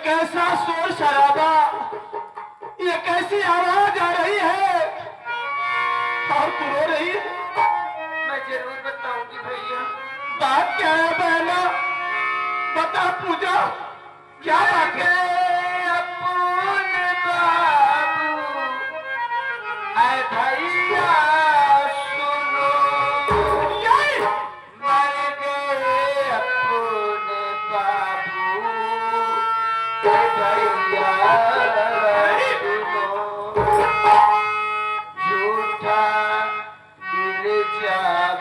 कैसा शोर शराबा, ये कैसी आवाज आ रही है और तू रो रही है? मैं जरूर बताऊंगी भैया। बात क्या है बहना, बता पूजा, क्या बात है? अपने बाबू आए भैया सुनो, मर गए अपने बाबू आए भैया सुनो, झूठा इल्जाम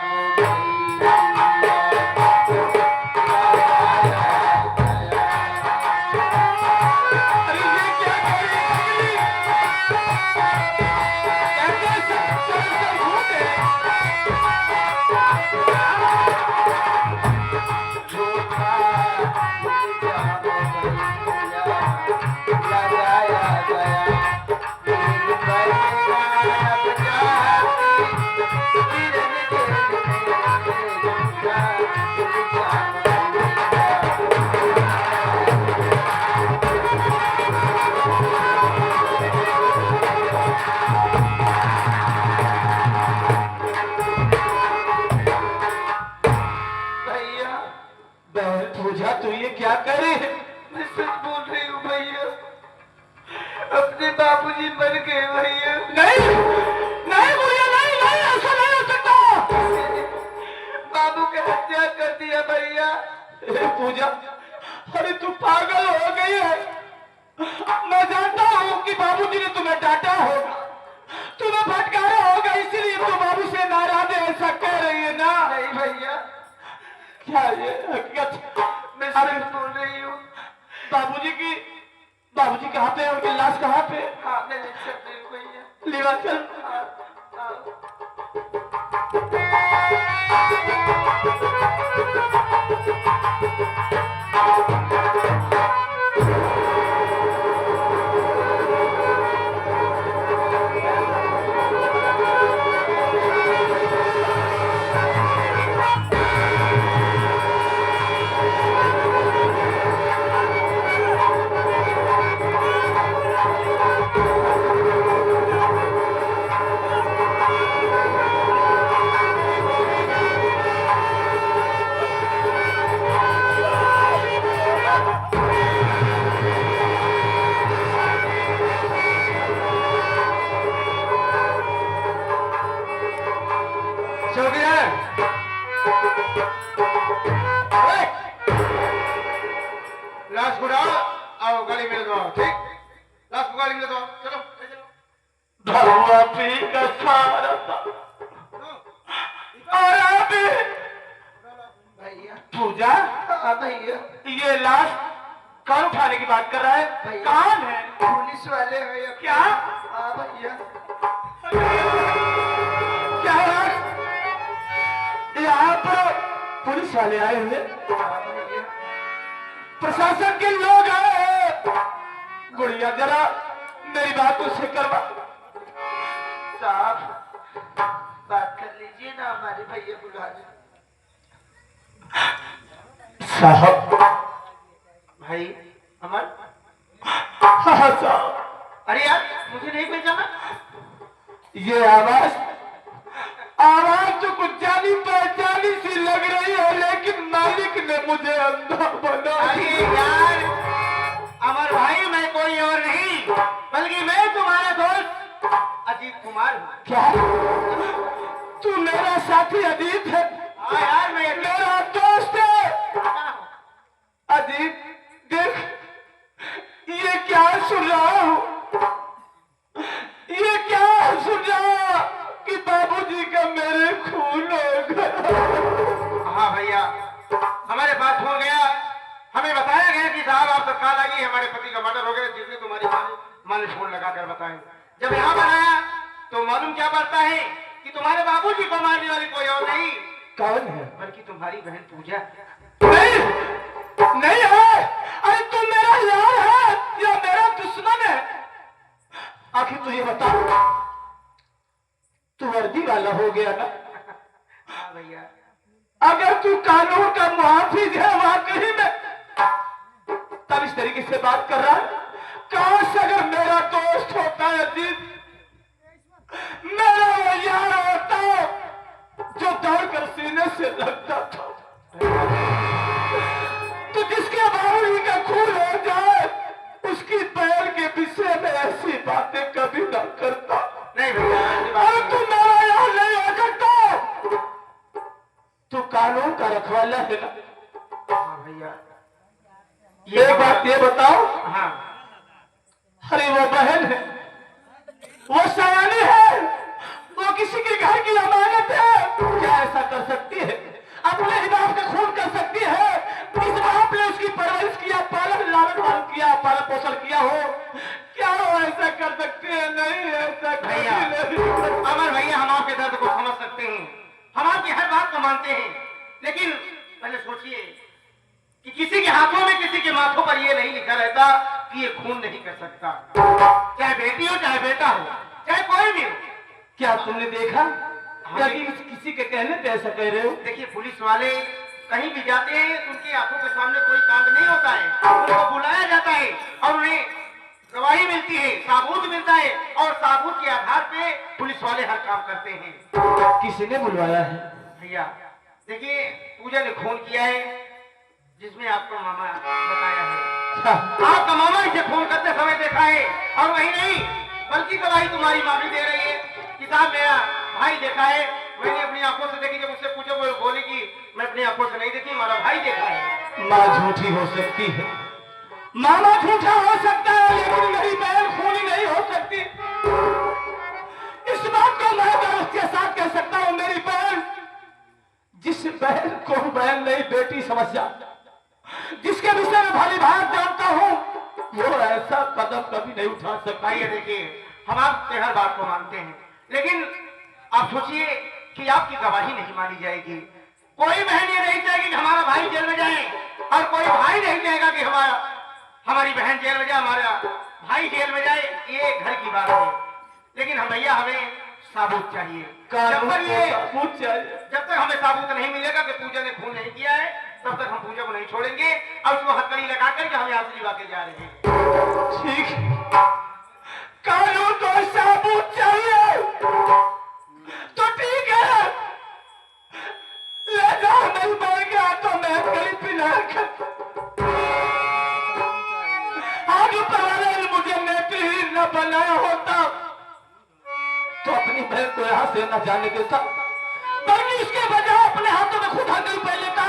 पूजा, तू ये क्या करे? मैं सच बोल रही हूँ भैया, अपने बाबूजी मर गए भैया। नहीं नहीं भैया, नहीं नहीं, ऐसा नहीं हो सकता। बाबू की हत्या कर दिया भैया। पूजा, अरे तू पागल हो गई है। मैं जानता हूँ कि बाबूजी ने तुम्हें डांटा होगा, तुम्हें फटकारा होगा, इसीलिए तू बाबू से नाराज है, ऐसा कह रही है ना? नहीं भैया, क्या ये हकीकत? मैं सच बोल रही हूँ। बाबूजी कहाँ पे है? उनकी लाश कहाँ पे? हाँ मैं ले सकती हूँ भैया। लेवा चल। लाश को डाल, आओ गाड़ी में दो, ठीक? लाश को गाड़ी में दो, चलो चलो। धरुआ पी का सारा था और अभी भैया। पूजा, हाँ भैया। ये लाश कौन उठाने की बात कर रहा है? भैया। कौन है? पुलिस वाले भैया। क्या? हाँ भैया। क्या है? यहाँ पर पुलिस वाले आए हुए, हाँ भैया। प्रशासन के लोग आए हैं। गुड़िया जरा मेरी बात उससे करवा। साहब बात कर लीजिए ना, हमारे भैया बुला दे। साहब, भाई अमन। हाँ साहब। अरे यार, मुझे नहीं पहचाना? ये आवाज तो कुछ जानी पहचानी सी लग रही है, लेकिन मालिक ने मुझे अंधा बना। अरे यार अमर भाई, मैं कोई और नहीं बल्कि मैं तुम्हारा दोस्त अजीत कुमार हूँ। क्या? तू मेरा साथी अजीत है? हाँ यार, मैं मेरा दोस्त है अजीत। देख, ये क्या सुन रहा हूँ, ये क्या सुन रहा कि बाबूजी का मेरे खून हो गया। हाँ भैया, हमारे पास हो गया, हमें बताया गया कि साहब आप तत्काल आइए, हमारे पति का मर्डर हो गया, जिसने तुम्हारी मां ने फोन लगाकर बताया। जब यहाँ पर आया तो मालूम क्या पड़ता है कि तुम्हारे बाबूजी को मारने वाली कोई और नहीं, कौन है? बल्कि तुम्हारी बहन पूजा। नहीं नहीं है। अरे तू मेरा यार है या मेरा दुश्मन है? आखिर तू ये बता, तू वर्दी वाला हो गया ना? हाँ भैया। अगर तू कानून का मुहाफिज है वाकई में, तब इस तरीके से बात कर रहा है? काश अगर मेरा दोस्त होता है अजीत, मेरा वो यार होता जो दौड़कर सीने से लगता था, तो जिसके बाबूजी का खून हो जाए उसकी बैल के विषय में ऐसी बातें कभी ना करता। नहीं भैया, अरे तू मेरा यार नहीं हो सकता, तू कानून का रखवाला है ना। हाँ भैया, ये बात ये बताओ, हाँ अरे वो बहन है, वो सयानी है, वो किसी के घर की अमानत है, क्या ऐसा कर सकती है? अपने ही बाप का खून कर सकती है? इस बाप ने उसकी परवरिश किया, पालन लालन पालन किया, पालन पोषण किया हो, क्या वो ऐसा कर सकते हैं? नहीं, ऐसा भैया, अमर भैया, हम आपके दर्द को समझ सकते हैं, हम आपकी हर बात को मानते हैं, लेकिन पहले सोचिए कि किसी के हाथों में, किसी के माथों पर ये नहीं लिखा रहता कि ये खून नहीं कर सकता, चाहे बेटी हो, चाहे बेटा हो, चाहे कोई भी हो। क्या तुमने देखा क्या कि किसी के कहने पे ऐसा कह रहे हो? देखिए, पुलिस वाले कहीं भी जाते हैं तो उनकी आंखों के सामने कोई कांड नहीं होता है, उनको बुलाया जाता है और उन्हें गवाही मिलती है, साबूत मिलता है, और साबूत के आधार पे पुलिस वाले हर काम करते हैं। किसी ने बुलवाया है? भैया देखिए, पूजा ने खून किया है, जिसमें आपका मामा बताया है, आपका मामा इसे खून करते समय देखा है, और वही नहीं बल्कि गवाही तुम्हारी माँ भी दे रही है कि साहब मेरा भाई देखा है, मैंने अपनी आंखों से देखी। जब उससे पूछो वो बोली कि मैं अपनी आंखों से नहीं देखी, हमारा भाई देखा है। माँ झूठी हो सकती है, मामा झूठा हो सकता है, लेकिन मेरी बहन खूनी नहीं हो सकती। इस बात को मैं गर्व के साथ कह सकता हूँ, मेरी बहन, जिस बहन को बहन नहीं बेटी समझ जाता, जिसके विषय में भली भात जानता हूँ, वो ऐसा कदम कभी नहीं उठा सकता। भाई देखिए, हम आपके हर बात को मानते हैं, लेकिन आप सोचिए कि आपकी गवाही नहीं मानी जाएगी। कोई बहन ये नहीं चाहेगी कि हमारा भाई जेल में जाए, और कोई भाई नहीं चाहेगा कि हमारी बहन जेल में जाए, हमारा भाई जेल में जाए। ये घर की बात है, लेकिन हम भैया हमें साबूत चाहिए। जब तक हमें साबूत नहीं मिलेगा कि पूजा ने खून नहीं किया है, तब तक हम पूजा को नहीं छोड़ेंगे, और उसको हथकड़ी लगा करके हम यहाँ से लिवा के जा रहे हैं। ठीक, कानून को साबूत चाहिए तो ठीक है, ले जाओ, नहीं मर गया तो मैं कहीं पिला आज ऊपर वाले ने मुझे नेत्रहीन न बनाया होता तो अपनी बहन को यहाँ से न जाने देता, बल्कि इसके बजाय अपने हाथों में खुद हथकड़ी पहन लेता।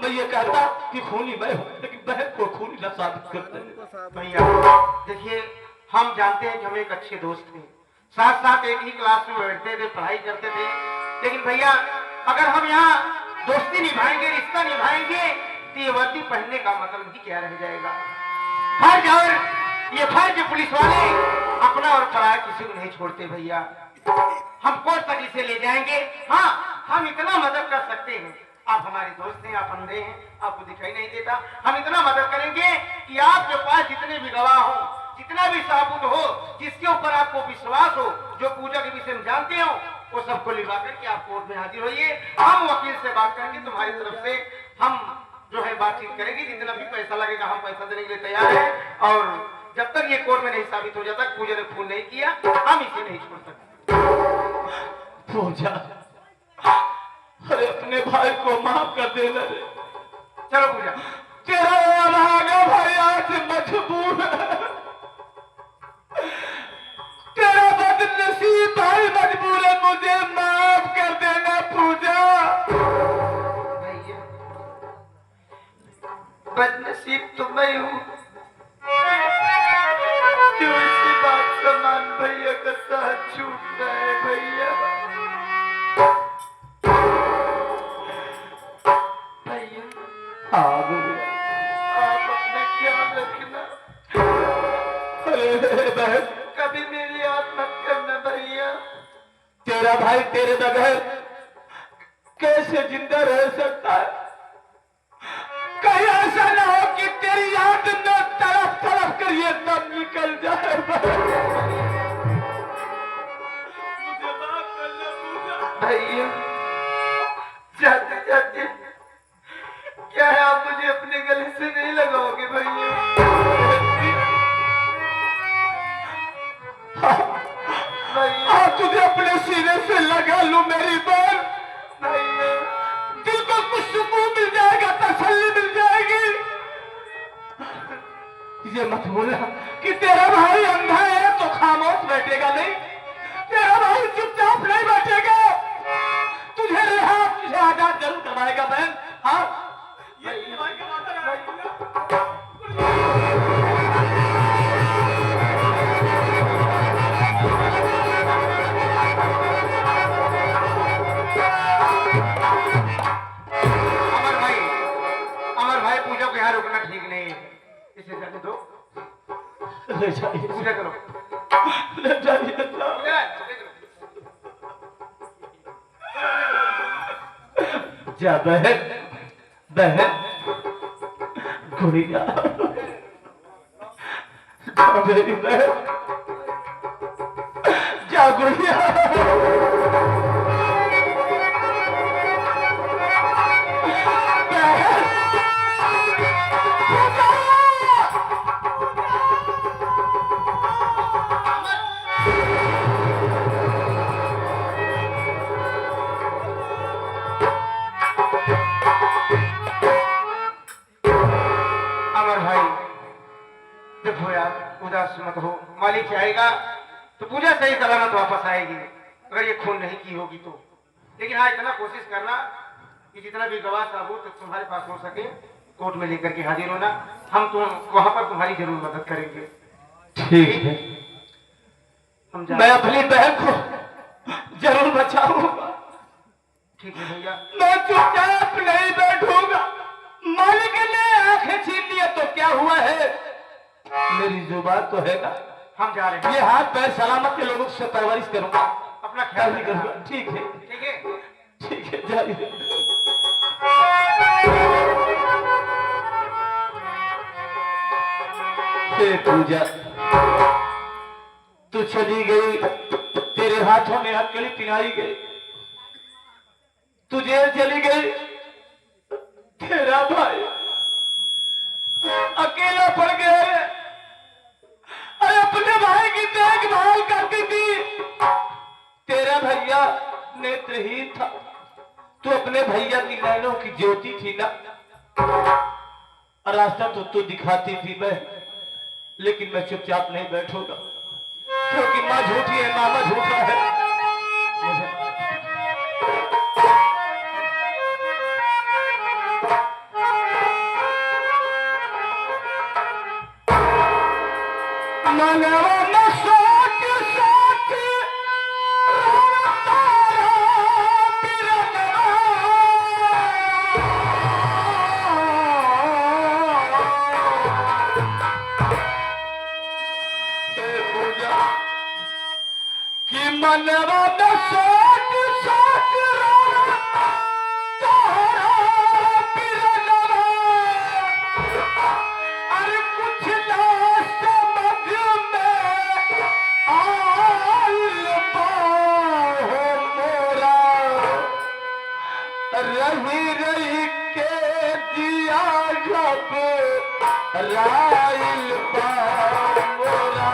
मैं ये कहता कि खूनी मैं हूं, लेकिन बहन को खूनी न साबित करते। भैया देखिए, हम जानते हैं कि हम एक अच्छे दोस्त थे, साथ साथ एक ही क्लास में बैठते थे, पढ़ाई करते थे, लेकिन भैया अगर हम यहाँ दोस्ती निभाएंगे, रिश्ता निभाएंगे, तो ये वर्दी पहनने का मतलब ही क्या रह जाएगा। फर्ज, और ये फर्ज पुलिस वाले अपना और पराया किसी को नहीं छोड़ते। भैया हम कोर्ट तक इसे ले जाएंगे। हाँ, हम इतना मदद कर सकते हैं, आप हमारे दोस्त हैं, आप अंधे हैं, आपको दिखाई नहीं देता, हम इतना मदद करेंगे कि आपके पास जितने भी गवाह हो, जितना भी साबुत हो, जिसके ऊपर आपको विश्वास हो, जो पूजा के विषय में जानते हो, वो सबको लिखा करके आप कोर्ट में हाजिर होइए। हम वकील से बात करेंगे, तुम्हारी तरफ से हम जो है बातचीत करेंगे, जितना भी पैसा लगेगा हम पैसा देने के लिए तैयार है, और जब तक ये कोर्ट में नहीं साबित हो जाता पूजा ने खून नहीं किया, हम इसे नहीं छोड़ सकते। पूजा, अरे अपने भाई को माफ कर देना रे। चलो पूजा, तेरा भागा भाई आज मजबूर है, तेरा बदनसीब भाई मजबूर है, मुझे माफ कर देना पूजा। भैया बदनसीब तो मैं हूँ, क्यों इसी बात का मान भैया का साथ छूटता है? भैया भैया हाँ भैया, आप अपना ख्याल रखना, अरे बहन, कभी मेरी याद मत करना भैया। तेरा भाई तेरे बगैर कैसे जिंदा रह सकता है? कहीं ऐसा ना हो कि तेरी याद में तड़प तड़प कर ये दम निकल जाए। मुझे माफ करना पूजा। भैया जाते जाते क्या है, आप मुझे अपने गले से नहीं लगाओगे भैया? मत भूलना कि तेरा भाई अंधा है तो खामोश बैठेगा नहीं, तेरा भाई चुपचाप नहीं बैठेगा, तुझे रिहा, तुझे आजाद जरूर करवाएगा बहन। हाँ अमर भाई पूजा को यहाँ रुकना ठीक नहीं है, इसे जाने दो, ले जाइए, पूजा करो, ले जाइए। जा बहन, बहन गुड़िया, जा मेरी बहन, जा गुड़िया। देखो यार उदास मत हो, मालिक चाहेगा तो पूजा सही सलामत वापस आएगी, अगर ये खून नहीं की होगी तो। लेकिन हाँ इतना कोशिश करना कि जितना भी गवाह सबूत तुम्हारे पास हो सके कोर्ट में लेकर के हाजिर होना, हम वहां पर तुम्हारी जरूर मदद करेंगे। ठीक है, मैं अपनी बहन को जरूर बचाऊंगा। ठीक है भैया, मैं चुपचाप नहीं बैठूंगा। मालिक ने आंखें छीन लिया तो क्या हुआ है, मेरी जुबान तो है ना, हम जा रहे हैं। ये हाथ पैर सलामत के लोगों से परवरिश करूंगा, अपना ख्याल भी करूंगा। ठीक है, ठीक है, ठीक है, जाइए। पूजा तू चली गई, तेरे हाथों में हथकड़ी पिनाई गई, तू जेल चली गई, तेरा भाई अकेला पड़ गया है। अरे अपने भाई की देखभाल करती थी, तेरा भैया नेत्रहीन था, तू अपने भैया की नैनों की ज्योति थी ना, रास्ता तो तू दिखाती थी मैं, लेकिन मैं चुपचाप नहीं बैठूंगा, क्योंकि माँ झूठी है, मामा झूठा है। मनवा न सोच सोच तारा बिरनवा, पूजा कि मनवा न सोच सोच तारा बिरनवा, अरे कुछ ना समझ में आइल बाहो मोरा, रही रही के दिया जब राइल बाहो मोरा।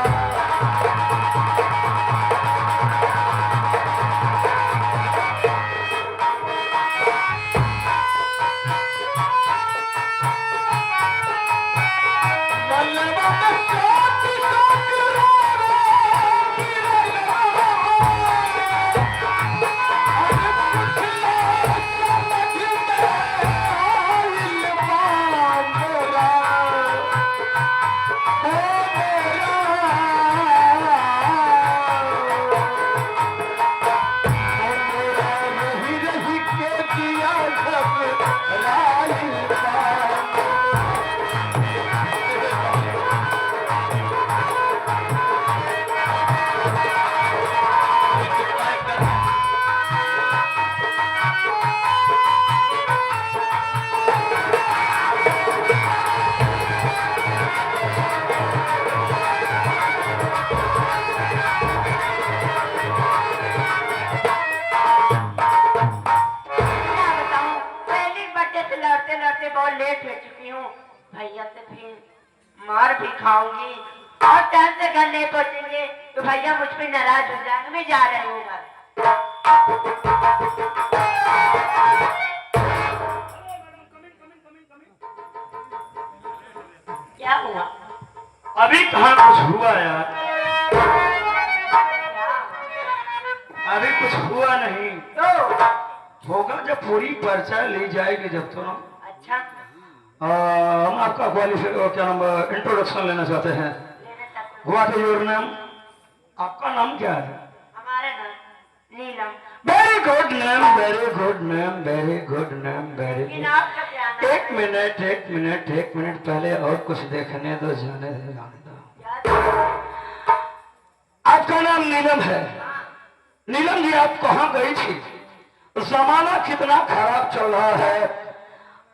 बहुत लेट हो चुकी हूँ, भैया से फिर मार भी खाऊंगी और टाइम से घर नहीं पहुँचेंगे तो भैया मुझ पे नाराज हो जाएंगे। मैं जा रही हूँ घर। क्या हुआ? अभी कहाँ कुछ हुआ यार, अभी कुछ हुआ नहीं। तो होगा जब पूरी पर्चा ली जाएगी जब तो ना। अच्छा हम आपका क्या नाम इंट्रोडक्शन लेना चाहते हैं। लेना चाहते हो? What is your name? आपका नाम क्या है? हमारा नाम Neelam. Very good name, very good name, very good name, very लेकिन गुड। आपका क्या नाम है? एक मिनट पहले और कुछ देखने दो, जाने दो, जाने दो। क्या? आपका नाम नीलम है। नीलम जी, आप कहाँ गई थी? जमाना कितना खराब चल रहा है,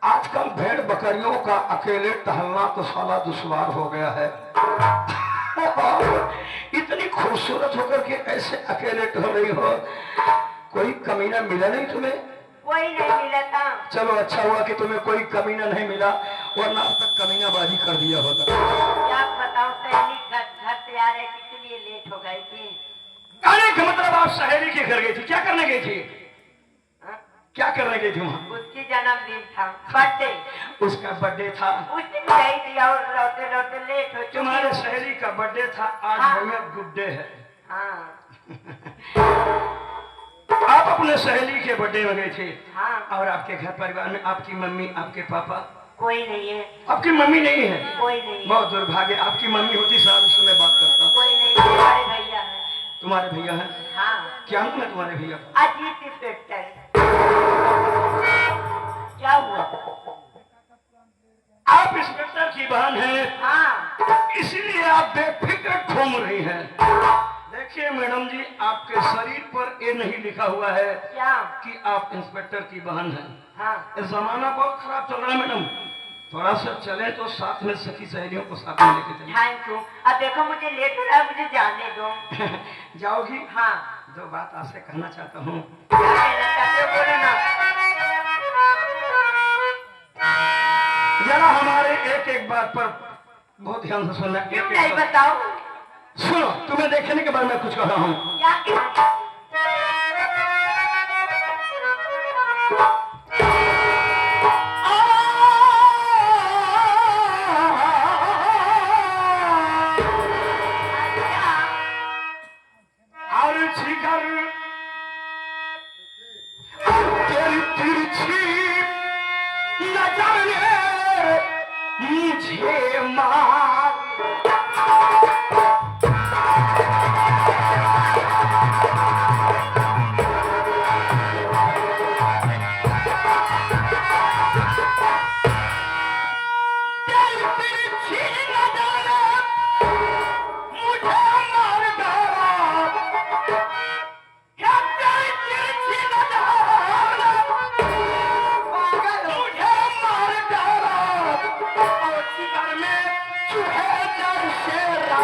आजकल भेड़ बकरियों का अकेले टहलना तो साला दुश्वार हो गया है। इतनी खूबसूरत होकर के ऐसे अकेले टहल रही हो, कोई कमीना मिला नहीं तुम्हें? कोई नहीं मिला था। चलो अच्छा हुआ कि तुम्हें कोई कमीना नहीं मिला, वरना अब तक कमीनाबाजी कर दिया होता। क्या बताऊं, सहेली घर से आ रही थी इसलिए लेट हो गई थी। कहने का मतलब आप सहेली के घर गई थी, क्या करने गई थी? हाँ? क्या करने गई थी वहाँ? उसकी जन्मदिन था, बर्थडे। उसका बर्थडे था। उस दिन गई थी और लौटे लौटे लेट हो चुकी तुम्हारे हूँ। सहेली का बर्थडे था आज। हाँ। भैया गुड डे है। हाँ आप अपने सहेली के बर्थडे में गए थे। हाँ। और आपके घर परिवार में आपकी मम्मी, आपके पापा? कोई नहीं है। आपकी मम्मी नहीं है? कोई नहीं है। बहुत दुर्भाग्य, आपकी मम्मी होती साहब इससे मैं बात करता। कोई नहीं, हमारे भैया है। तुम्हारे भैया हैं? हाँ। क्या नाम है तुम्हारे भैया? अजीत इंस्पेक्टर। क्या हुआ? आप इंस्पेक्टर की बहन हैं, हाँ। इसलिए आप बेफिक्र घूम रही हैं। देखिए मैडम जी, आपके शरीर पर ये नहीं लिखा हुआ है क्या? कि आप इंस्पेक्टर की बहन हैं। हाँ। ये जमाना बहुत खराब चल रहा है मैडम, थोड़ा सा चले तो साथ में सखी सहेलियों को साथ में लेके चले। Thank you. अब देखो मुझे लेट हो रहा है, मुझे जाने दो। जाओगी? हाँ। दो बात आपसे कहना चाहता हूँ। क्या कहना चाहते हो, बोलो ना। जरा हमारे एक एक बात पर बहुत ध्यान से सुनना। क्यों नहीं बताओ? सुनो, तुम्हें देखने के बाद मैं कुछ कह रहा हूँ। क्या कहना? तेरी तिरछी नजर मुझे मार। तेरी तिरछी नजर मुझे मार डाला। क्या तेरी तिरछी नजर मुझे मार डाला। और जिगर में चूहे डर शेरा।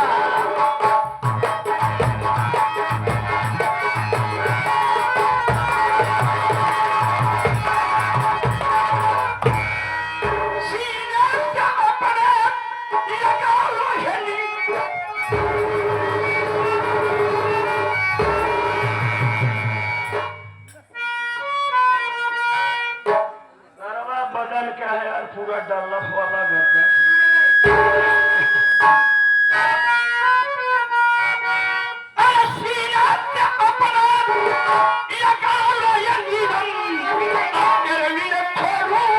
सीने से अपने लगा रोहिणी। सारा बदन क्या है यार, पूरा डल्लफ वाला गर्दन। सीने से अपने लगा रोहिणी रंग। तेरे लिए खोलूं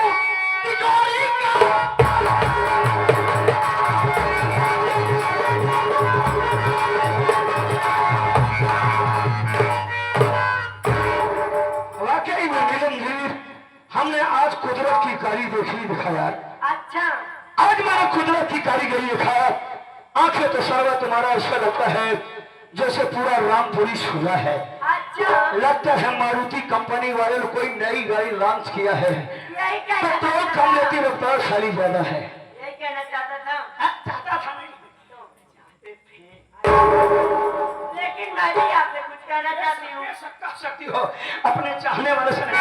तिजोरी का। वाकई में नीलम जी, हमने आज कुदरत की कारी देखी दिखाया। अच्छा। आज मैंने कुदरत की कारीगरी दिखाया। आंखें तो सारा तुम्हारा ऐसा लगता है जैसे पूरा रामपुरी सुना है। अच्छा। लगता है मारुति कंपनी वाले ने कोई नई गाड़ी लॉन्च किया है। यही कहना पेट्रोल चाहता कम लेती, था। रफ्तार खाली ज्यादा है। यही कहना चाहता था। चाहता था नहीं, लेकिन मैं भी आपसे कुछ कहना चाहती हूँ। ऐसा कह सकती हो अपने चाहने वाले से नहीं।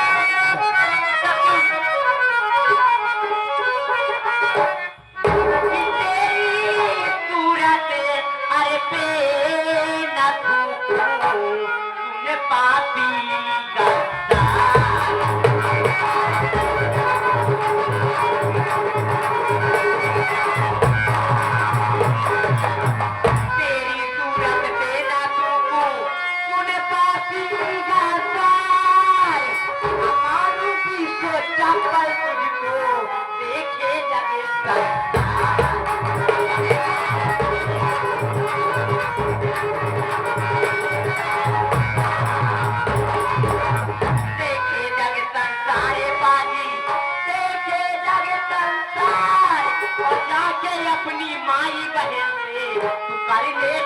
तेरी सूरत अरे पे न तूने पापी गद्दार। गाड़ी लेट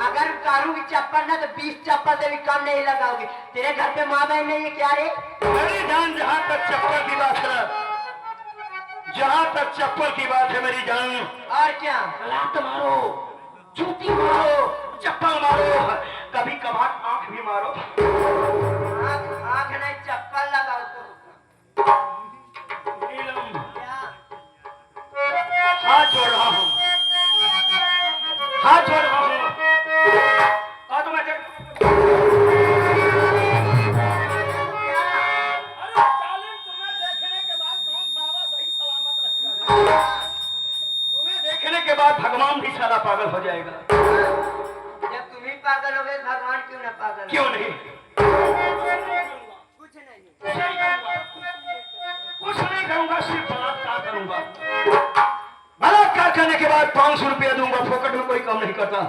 अगर उतारूंगी चप्पल ना तो 20 चप्पल से भी कम नहीं लगाओगी। तेरे घर पे माँ बहन नहीं है क्या रे? मेरी जान, जहाँ तक चप्पल की बात है, जहाँ तक चप्पल की बात है मेरी जान, और क्या? लात मारो, जूती मारो, चप्पल मारो, कभी कभार आंख भी मारो। आँख नहीं चप्पल लगाओ तो। नीलम, क्या? हाथ जोड़ रहा हूँ, हाथ जोड़ रहा हूँ। और तुम्हें तुम्हें देखने के बाद भगवान भी सारा पागल हो जाएगा। जब तुम ही पागल हो गए भगवान क्यों ना पागल? क्यों नहीं? कुछ नहीं। कुछ नहीं करूंगा, सिर्फ बलात्कार करूंगा। बलात्कार करने के बाद 500 रुपया दूंगा, फोकट में कोई कम नहीं करता।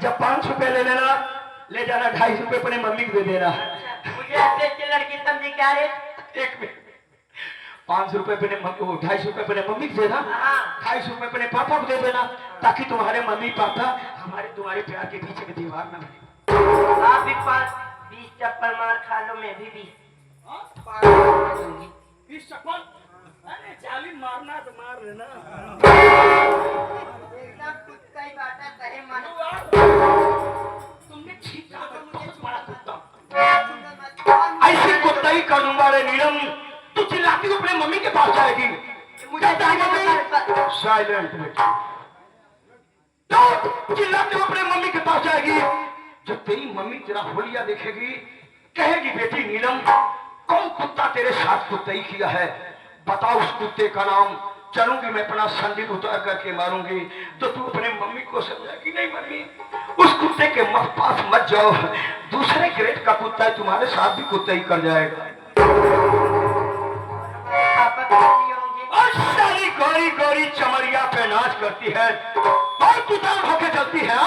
जब 500 रुपया ले लेना, ले जाना, 250 रुपये अपने मम्मी को दे देना। मुझे ऐसे की लड़की समझी क्या रे? एक मिनट, 500 रुपये अपने 250 रुपये अपने मम्मी को देना, 250 रुपये अपने पापा को दे देना, ताकि तुम्हारे मम्मी पापा तुम्हारे प्यार के पीछे की दीवार न बने। आप भी 20 चप्पल मार खा लो, मैं भी 20 दूंगी। 20 चप्पल? अरे जाली मारना तो मार लेना। एकदम कुत्ता ही बाटा सही मन। तुमने छींका तो बहुत बड़ा कुत्ता, ऐसी कुत्ता ही कर दूंगा रे नीलम। तू चिल्लाती अपने मम्मी के पास जाएगी। मुझे साइलेंट बेटी, तो चिल्लाते अपने मम्मी के पास जाएगी। जब तेरी मम्मी तेरा होलिया देखेगी, कहेगी बेटी नीलम, कौन कुत्ता तेरे साथ कुत्ताई किया है, बता उस कुत्ते का नाम। चलूंगी मैं अपना संदिल उतार करके मारूंगी। तो तू अपने मम्मी को समझाएगी, नहीं मम्मी उस कुत्ते के पास मत जाओ, दूसरे ग्रेड का कुत्ता है, तुम्हारे साथ भी कुत्ता ही कर जाएगा। और सारी गोरी गोरी चमरिया पे नाच करती है और कुत्ता होके चलती है।